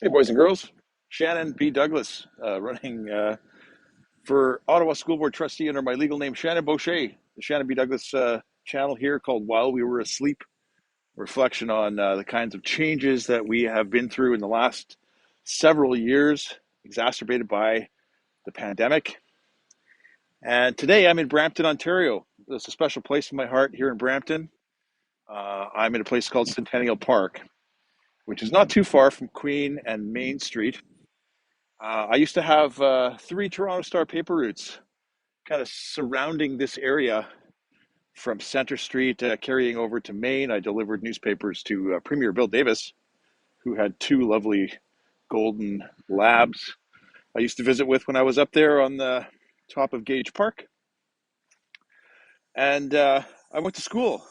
Hey, boys and girls. Shannon B. Douglas, running for Ottawa School Board Trustee under my legal name, Shannon Boschy. The Shannon B. Douglas channel here called While We Were Asleep, reflection on the kinds of changes that we have been through in the last several years, exacerbated by the pandemic. And today I'm in Brampton, Ontario. There's a special place in my heart here in Brampton. I'm in a place called Centennial Park, which is not too far from Queen and Main Street. I used to have three Toronto Star paper routes kind of surrounding this area from Center Street, carrying over to Main. I delivered newspapers to Premier Bill Davis, who had two lovely golden labs I used to visit with when I was up there on the top of Gage Park. And I went to school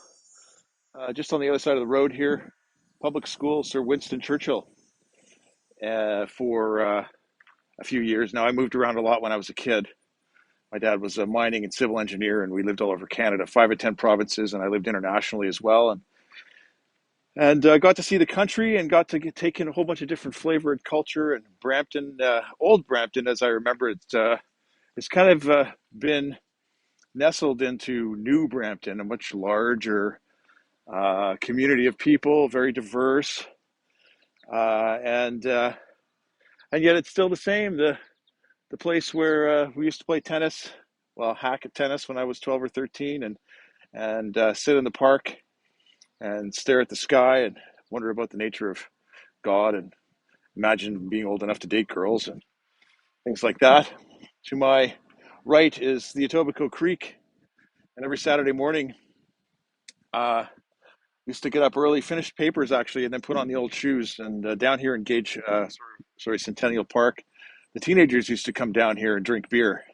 just on the other side of the road here, public school, Sir Winston Churchill, for a few years. Now, I moved around a lot when I was a kid. My dad was a mining and civil engineer, and we lived all over Canada, 5 or 10 provinces, and I lived internationally as well. And got to see the country and got to take in a whole bunch of different flavor and culture. And Brampton, old Brampton, as I remember it, it's kind of been nestled into New Brampton, a much larger community of people, very diverse, and yet it's still the same. The place where we used to play tennis, well, hack at tennis when I was 12 or 13, and sit in the park and stare at the sky and wonder about the nature of God and imagine being old enough to date girls and things like that. To my right is the Etobicoke Creek, and every Saturday morning, uh, used to get up early, finish papers actually, and then put on the old shoes. And down here in Gage, Centennial Park, the teenagers used to come down here and drink beer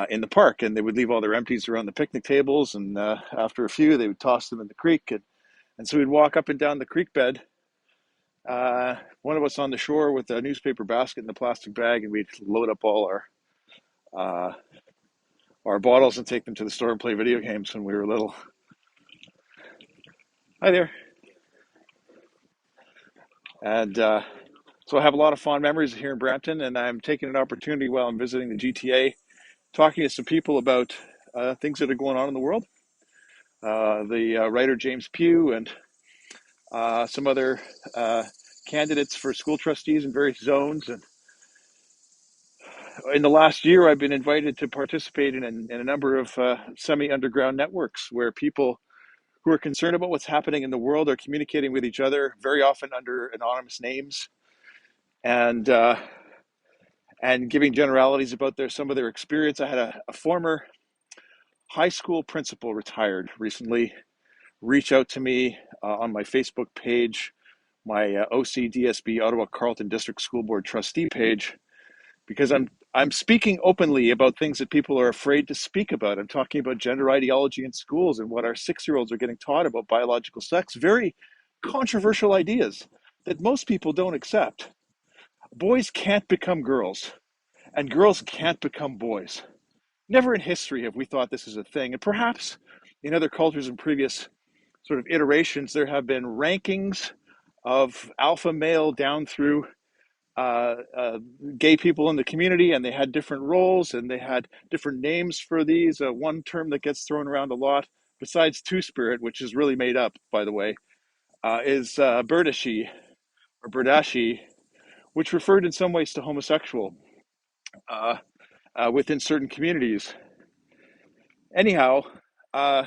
in the park, and they would leave all their empties around the picnic tables. And after a few, they would toss them in the creek, and so we'd walk up and down the creek bed. One of us on the shore with a newspaper basket and a plastic bag, and we'd load up all uh, our bottles and take them to the store and play video games when we were little. Hi there. And so I have a lot of fond memories here in Brampton, and I'm taking an opportunity while I'm visiting the GTA, talking to some people about things that are going on in the world. The writer James Pugh and some other candidates for school trustees in various zones. And in the last year, I've been invited to participate in a number of semi-underground networks where people who are concerned about what's happening in the world are communicating with each other, very often under anonymous names, and giving generalities about some of their experience. I had a former high school principal, retired recently, reach out to me on my Facebook page, my OCDSB Ottawa Carleton District School Board Trustee page, because I'm speaking openly about things that people are afraid to speak about. I'm talking about gender ideology in schools and what our 6-year-olds are getting taught about biological sex. Very controversial ideas that most people don't accept. Boys can't become girls, and girls can't become boys. Never in history have we thought this is a thing. And perhaps in other cultures and previous sort of iterations, there have been rankings of alpha male down through uh, uh, gay people in the community, and they had different roles and they had different names for these. One term that gets thrown around a lot, besides Two Spirit, which is really made up, by the way, is Berdashi or Berdashi, which referred in some ways to homosexual uh, within certain communities. Anyhow, uh,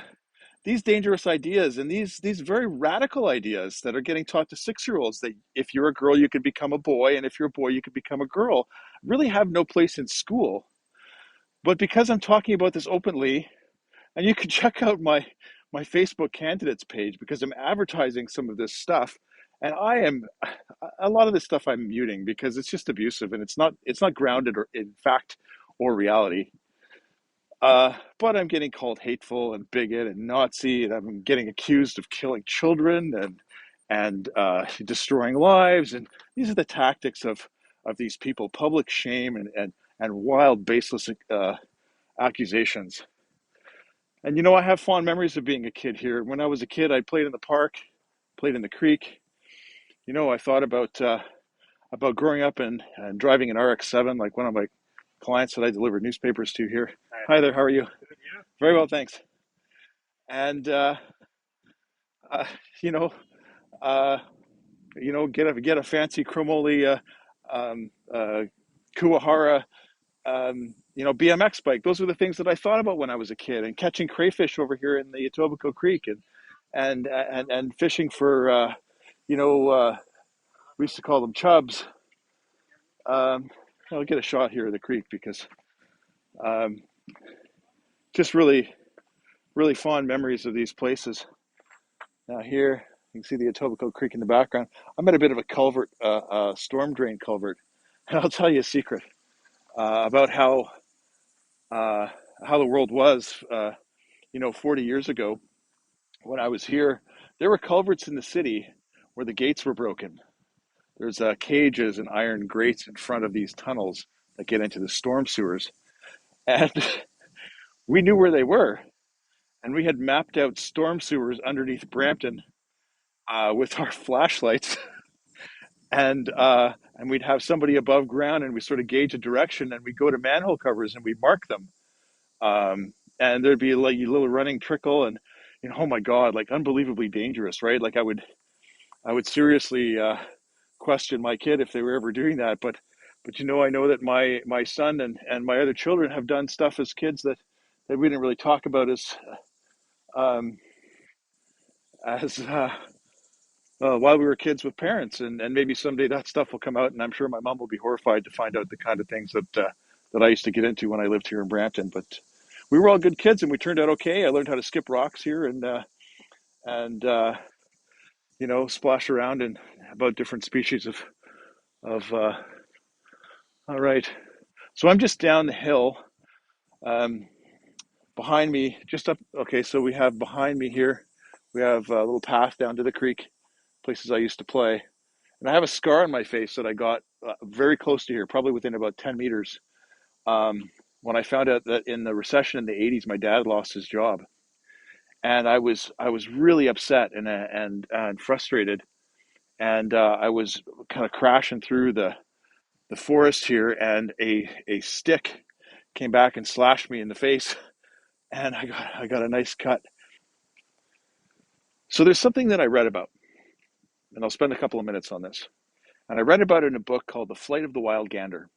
these dangerous ideas and these very radical ideas that are getting taught to 6-year-olds, that if you're a girl you could become a boy, and if you're a boy you could become a girl, really have no place in school. But because I'm talking about this openly, and you can check out my Facebook candidates page, because I'm advertising some of this stuff, and I am a lot of this stuff I'm muting because it's just abusive and it's not grounded or in fact or reality. But I'm getting called hateful and bigot and Nazi, and I'm getting accused of killing children and destroying lives. And these are the tactics of these people: public shame and wild, baseless accusations. And I have fond memories of being a kid here. When I was a kid, I played in the park, played in the creek. I thought about about growing up and driving an RX-7, like one of my clients that I delivered newspapers to here. Hi there, how are you? Very well, thanks. And uh, you know, uh, get a fancy chromoly um, uh, Kuwahara BMX bike. Those were the things that I thought about when I was a kid, and catching crayfish over here in the Etobicoke Creek, and fishing for we used to call them chubs. I'll get a shot here of the creek because um, just really fond memories of these places. Now here you can see the Etobicoke Creek in the background. I'm at a bit of a culvert, storm drain culvert, and I'll tell you a secret about uh, how the world was. 40 years ago when I was here, there were culverts in the city where the gates were broken. There's cages and iron grates in front of these tunnels that get into the storm sewers, and we knew where they were, and we had mapped out storm sewers underneath Brampton with our flashlights, and we'd have somebody above ground, and we sort of gauge a direction, and we go to manhole covers and we mark them, and there'd be like a little running trickle, and oh my God, like unbelievably dangerous, right? Like I would seriously question my kid if they were ever doing that, but I know that my son and my other children have done stuff as kids that we didn't really talk about um, as while we were kids with parents, and maybe someday that stuff will come out, and I'm sure my mom will be horrified to find out the kind of things that I used to get into when I lived here in Brampton. But we were all good kids, and we turned out okay. I learned how to skip rocks here, and splash around in about different species of. All right, so I'm just down the hill. Um, Behind me, just up. Okay, so we have behind me here, we have a little path down to the creek, places I used to play. And I have a scar on my face that I got very close to here, probably within about 10 meters. When I found out that in the recession in the 80s, my dad lost his job. And I was really upset and frustrated. And I was kind of crashing through the forest here, and a stick came back and slashed me in the face. And I got a nice cut. So there's something that I read about, and I'll spend a couple of minutes on this. And I read about it in a book called The Flight of the Wild Gander.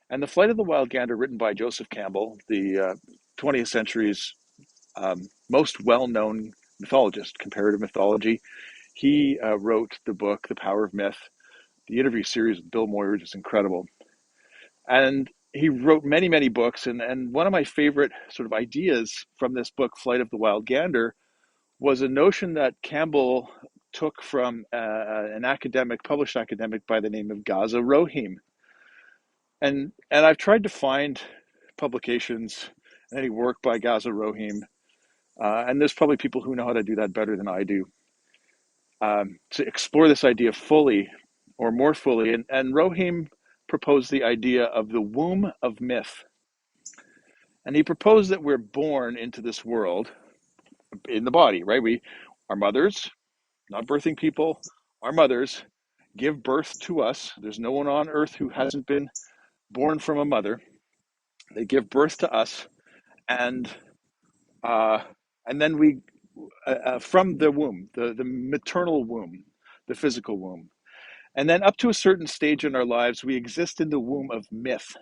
And The Flight of the Wild Gander, written by Joseph Campbell, the 20th century's most well-known mythologist, comparative mythology. He wrote the book, The Power of Myth. The interview series with Bill Moyers is incredible. And he wrote many, many books. And one of my favorite sort of ideas from this book, Flight of the Wild Gander, was a notion that Campbell took from an published academic by the name of Gaza Rohim. And I've tried to find publications and any work by Gaza Rohim, and there's probably people who know how to do that better than I do, to explore this idea fully or more fully. And Rohim proposed the idea of the womb of myth. And he proposed that we're born into this world in the body, right? Our mothers, not birthing people, our mothers give birth to us. There's no one on earth who hasn't been born from a mother. They give birth to us, and uh, and then we from the womb, the maternal womb, the physical womb, and then up to a certain stage in our lives, we exist in the womb of myth.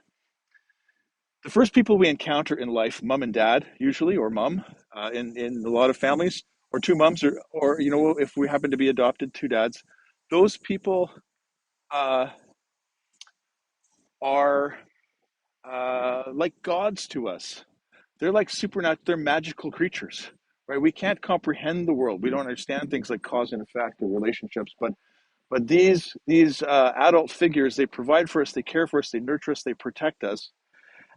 The first people we encounter in life, mom and dad, usually, or mom, in a lot of families, or two moms, or if we happen to be adopted, two dads. Those people uh, are like gods to us. They're like supernatural. They're magical creatures, right? We can't comprehend the world. We don't understand things like cause and effect or relationships. But these adult figures, they provide for us, they care for us, they nurture us, they protect us.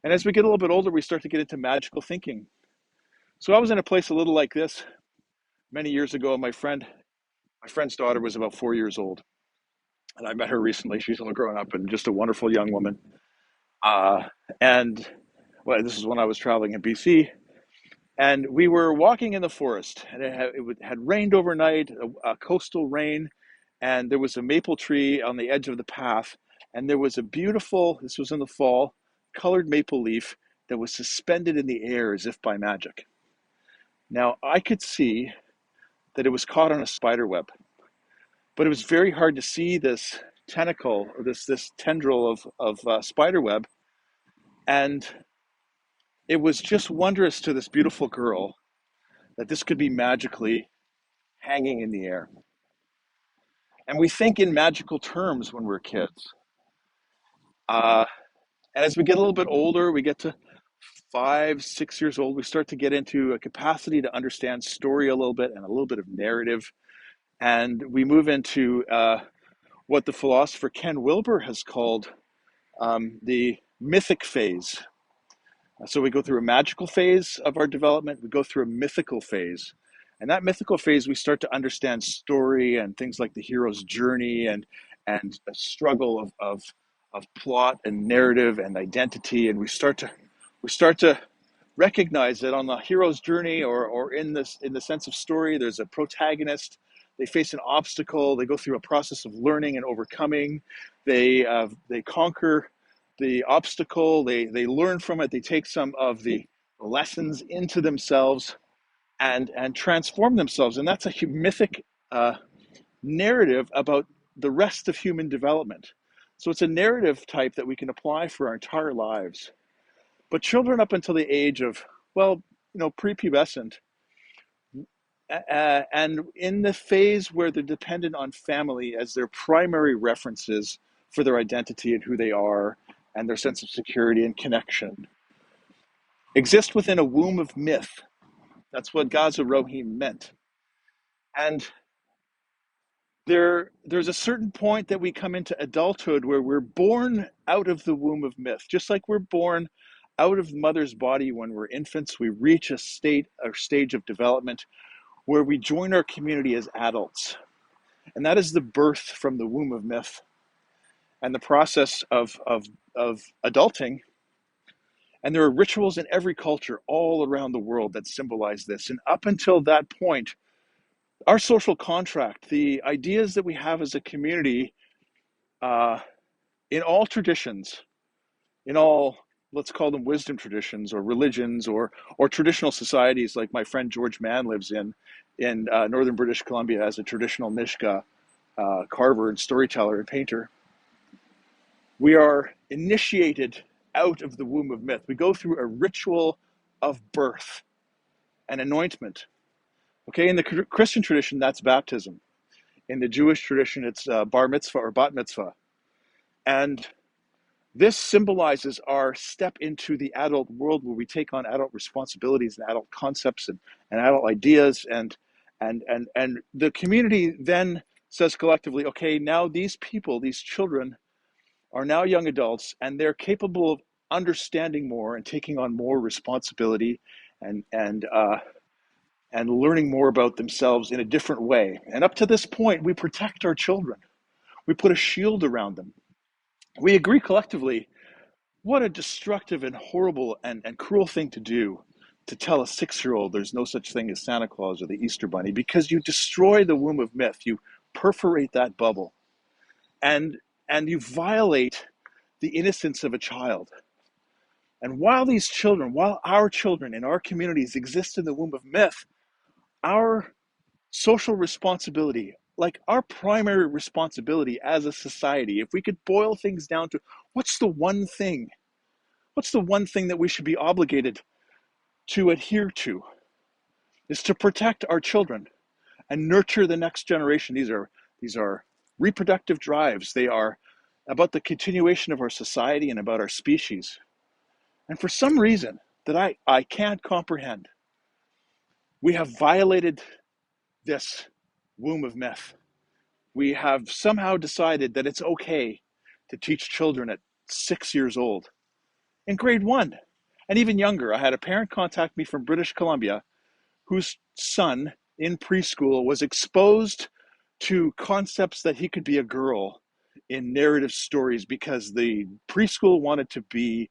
And as we get a little bit older, we start to get into magical thinking. So I was in a place a little like this many years ago. My friend's daughter was about 4 years old, and I met her recently. She's all grown up and just a wonderful young woman. Uh, and well, this is when I was traveling in BC, and we were walking in the forest, and it had rained overnight, a coastal rain, and there was a maple tree on the edge of the path, and there was a beautiful, this was in the fall, colored maple leaf that was suspended in the air as if by magic. Now, I could see that it was caught on a spider web, but it was very hard to see this tentacle, or this tendril of spider web, and it was just wondrous to this beautiful girl that this could be magically hanging in the air. And we think in magical terms when we're kids. Uh, and as we get a little bit older, we get to 5, 6 years old, we start to get into a capacity to understand story a little bit and a little bit of narrative. And we move into what the philosopher Ken Wilber has called the mythic phase. So we go through a magical phase of our development, we go through a mythical phase. And that mythical phase, we start to understand story and things like the hero's journey and a struggle of plot and narrative and identity. And we start to recognize that on the hero's journey, or in the sense of story, there's a protagonist. They face an obstacle. They go through a process of learning and overcoming. They conquer the obstacle. They learn from it. They take some of the lessons into themselves and transform themselves. And that's a mythic narrative about the rest of human development. So it's a narrative type that we can apply for our entire lives. But children up until the age of, well, prepubescent, and in the phase where they're dependent on family as their primary references for their identity and who they are and their sense of security and connection, exist within a womb of myth. That's what Gaza Rohim meant. And there's a certain point that we come into adulthood where we're born out of the womb of myth. Just like we're born out of mother's body when we're infants, we reach a stage of development where we join our community as adults. And that is the birth from the womb of myth. And the process of adulting. And there are rituals in every culture all around the world that symbolize this. And up until that point, our social contract, the ideas that we have as a community, in all traditions, in all, let's call them wisdom traditions or religions or traditional societies, like my friend George Mann lives in northern British Columbia as a traditional Nishka carver and storyteller and painter. We are initiated out of the womb of myth. We go through a ritual of birth and anointment. Okay, in the Christian tradition, that's baptism. In the Jewish tradition, it's bar mitzvah or bat mitzvah. And this symbolizes our step into the adult world where we take on adult responsibilities and adult concepts and adult ideas. And the community then says collectively, okay, now these people, these children, are now young adults, and they're capable of understanding more and taking on more responsibility and learning more about themselves in a different way. And up to this point, we protect our children. We put a shield around them. We agree collectively, what a destructive and horrible and cruel thing to do, to tell a 6-year-old there's no such thing as Santa Claus or the Easter Bunny, because you destroy the womb of myth. You perforate that bubble. And you violate the innocence of a child. And while our children in our communities exist in the womb of myth, our social responsibility, like our primary responsibility as a society, if we could boil things down to what's the one thing that we should be obligated to adhere to, is to protect our children and nurture the next generation. These are reproductive drives. They are about the continuation of our society and about our species. And for some reason that I can't comprehend, we have violated this womb of myth. We have somehow decided that it's okay to teach children at 6 years old, in grade 1, and even younger. I had a parent contact me from British Columbia whose son in preschool was exposed to concepts that he could be a girl in narrative stories because the preschool wanted to be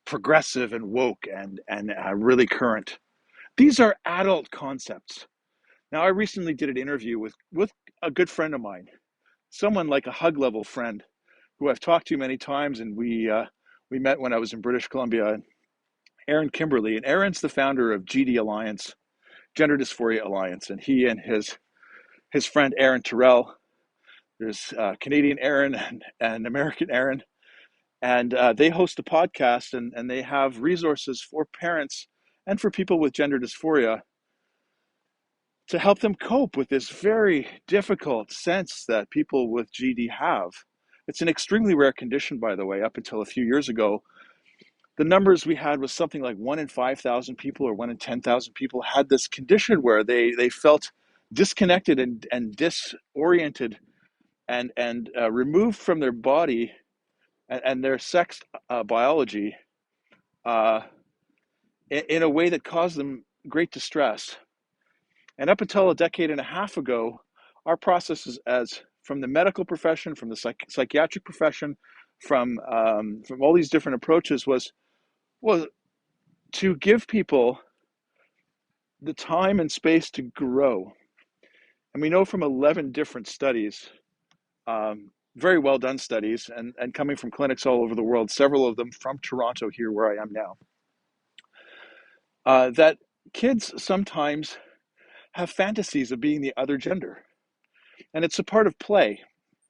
progressive and woke and really current. These are adult concepts. Now, I recently did an interview with a good friend of mine, someone like a hug level friend who I've talked to many times, and we met when I was in British Columbia. Aaron Kimberly, and Aaron's the founder of GD Alliance, Gender Dysphoria Alliance, and he and his friend Aaron Terrell. There's Canadian Aaron and American Aaron, and they host a podcast, and they have resources for parents and for people with gender dysphoria to help them cope with this very difficult sense that people with GD have. It's an extremely rare condition, by the way. Up until a few years ago, the numbers we had was something like 1 in 5,000 people or 1 in 10,000 people had this condition where they felt disconnected and disoriented and removed from their body and their sex biology uh, in a way that caused them great distress. And up until a decade and a half ago, our processes as from the medical profession, from the psychiatric profession, from all these different approaches was to give people the time and space to grow. And we know from 11 different studies, very well done studies, and coming from clinics all over the world, several of them from Toronto here where I am now, that kids sometimes have fantasies of being the other gender. And it's a part of play.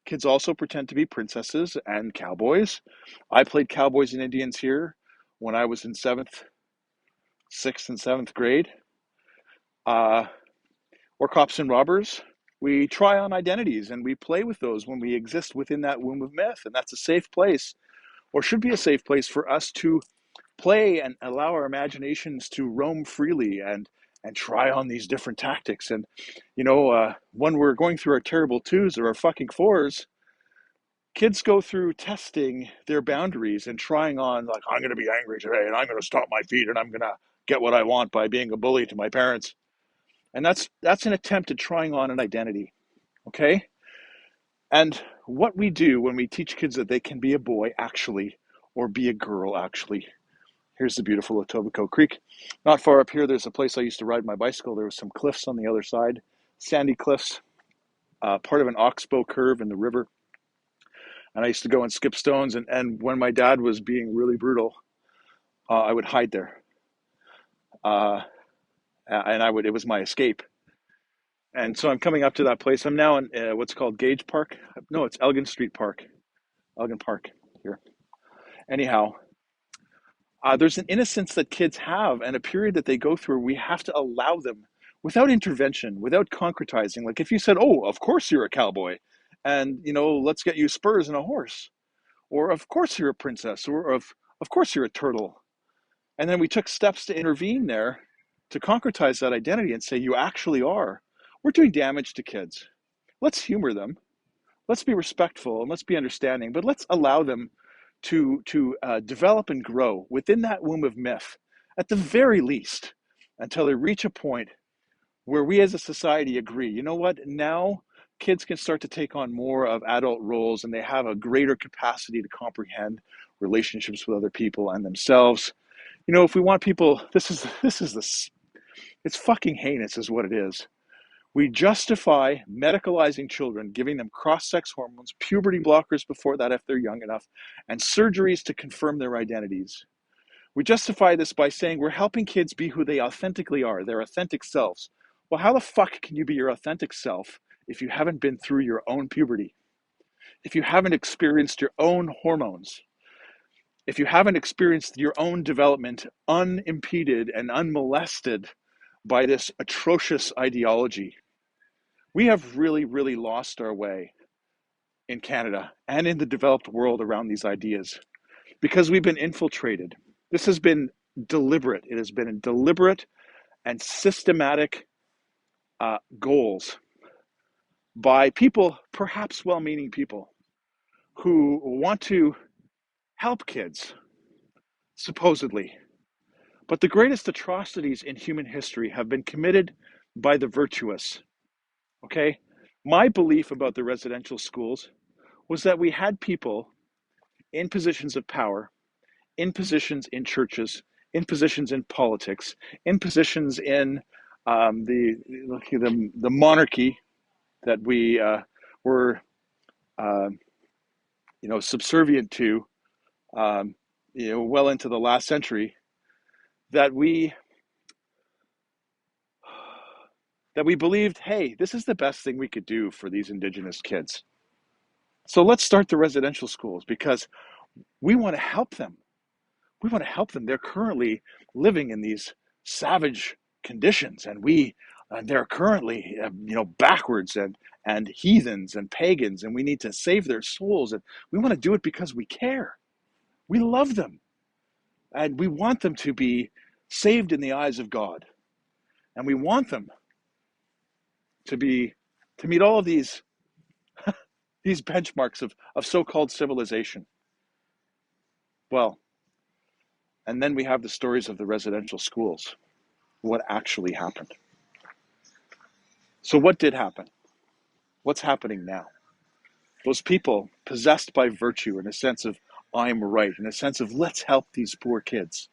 Kids also pretend to be princesses and cowboys. I played cowboys and Indians here when I was in sixth and seventh grade. Or cops and robbers. We try on identities and we play with those when we exist within that womb of myth. And that's a safe place, or should be a safe place, for us to play and allow our imaginations to roam freely and try on these different tactics. And, when we're going through our terrible twos or our fucking fours, kids go through testing their boundaries and trying on, like, I'm going to be angry today and I'm going to stomp my feet and I'm going to get what I want by being a bully to my parents. And that's an attempt at trying on an identity, okay? And what we do when we teach kids that they can be a boy, actually, or be a girl, actually. Here's the beautiful Etobicoke Creek. Not far up here, there's a place I used to ride my bicycle. There was some cliffs on the other side, sandy cliffs, part of an oxbow curve in the river. And I used to go and skip stones. And when my dad was being really brutal, I would hide there. And it was my escape. And so I'm coming up to that place. I'm now in what's called Gage Park. No, it's Elgin Street Park. Elgin Park here. Anyhow, there's an innocence that kids have and a period that they go through. We have to allow them without intervention, without concretizing. Like if you said, oh, of course you're a cowboy and, let's get you spurs and a horse. Or of course you're a princess. Or of course you're a turtle. And then we took steps to intervene there to concretize that identity and say, you actually are. We're doing damage to kids. Let's humor them. Let's be respectful and let's be understanding, but let's allow them to develop and grow within that womb of myth, at the very least, until they reach a point where we as a society agree, you know what, now kids can start to take on more of adult roles and they have a greater capacity to comprehend relationships with other people and themselves. If we want people, it's fucking heinous is what it is. We justify medicalizing children, giving them cross-sex hormones, puberty blockers before that if they're young enough, and surgeries to confirm their identities. We justify this by saying we're helping kids be who they authentically are, their authentic selves. Well, how the fuck can you be your authentic self if you haven't been through your own puberty? If you haven't experienced your own hormones? If you haven't experienced your own development unimpeded and unmolested by this atrocious ideology? We have really, really lost our way in Canada and in the developed world around these ideas because we've been infiltrated. This has been deliberate. It has been deliberate and systematic goals by people, perhaps well-meaning people, who want to help kids, supposedly. But the greatest atrocities in human history have been committed by the virtuous. Okay? My belief about the residential schools was that we had people in positions of power, in positions in churches, in positions in politics, in positions in the monarchy, that we were, subservient to, well into the last century, that we believed, hey, this is the best thing we could do for these Indigenous kids. So let's start the residential schools because we want to help them. We want to help them. They're currently living in these savage conditions, and they're currently, backwards and heathens and pagans, and we need to save their souls. And we want to do it because we care. We love them, and we want them to be saved in the eyes of God, and we want them to meet all of these benchmarks of so-called civilization. Well, and then we have the stories of the residential schools. What actually happened? So what did happen? What's happening now? Those people possessed by virtue in a sense of I'm right, in a sense of let's help these poor kids,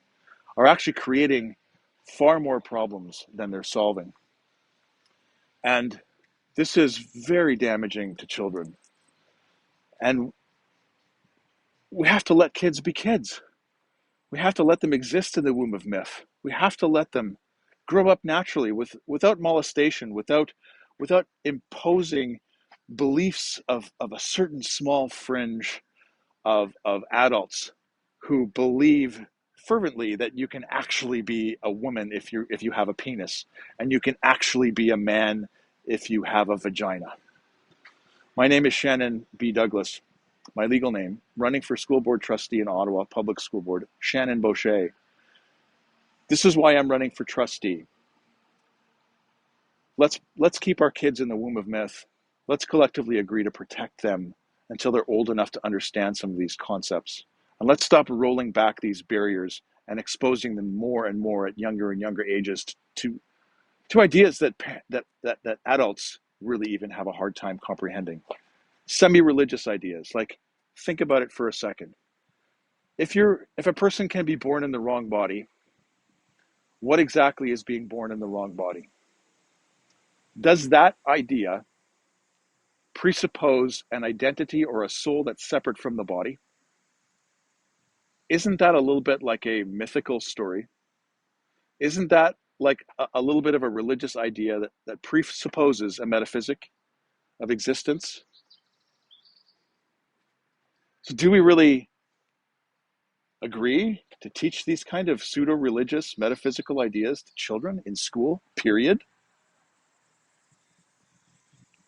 are actually creating far more problems than they're solving. And this is very damaging to children. And we have to let kids be kids. We have to let them exist in the womb of myth. We have to let them grow up naturally without molestation, without imposing beliefs of a certain small fringe of adults who believe fervently that you can actually be a woman if you have a penis, and you can actually be a man if you have a vagina. My name is Shannon B. Douglas, my legal name, running for school board trustee in Ottawa Public School Board, Shannon Boschy. This is why I'm running for trustee. Let's keep our kids in the womb of myth. Let's collectively agree to protect them until they're old enough to understand some of these concepts. And let's stop rolling back these barriers and exposing them more and more at younger and younger ages to ideas that adults really even have a hard time comprehending. Semi-religious ideas, like, think about it for a second. If a person can be born in the wrong body, what exactly is being born in the wrong body? Does that idea presuppose an identity or a soul that's separate from the body? Isn't that a little bit like a mythical story? Isn't that like a little bit of a religious idea that presupposes a metaphysic of existence? So do we really agree to teach these kind of pseudo-religious metaphysical ideas to children in school, period?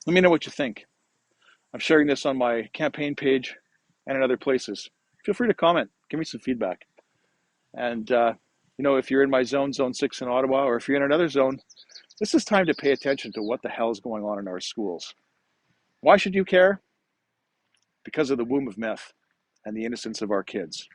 Let me know what you think. I'm sharing this on my campaign page and in other places. Feel free to comment. Give me some feedback. And, if you're in my zone 6 in Ottawa, or if you're in another zone, this is time to pay attention to what the hell is going on in our schools. Why should you care? Because of the womb of myth and the innocence of our kids.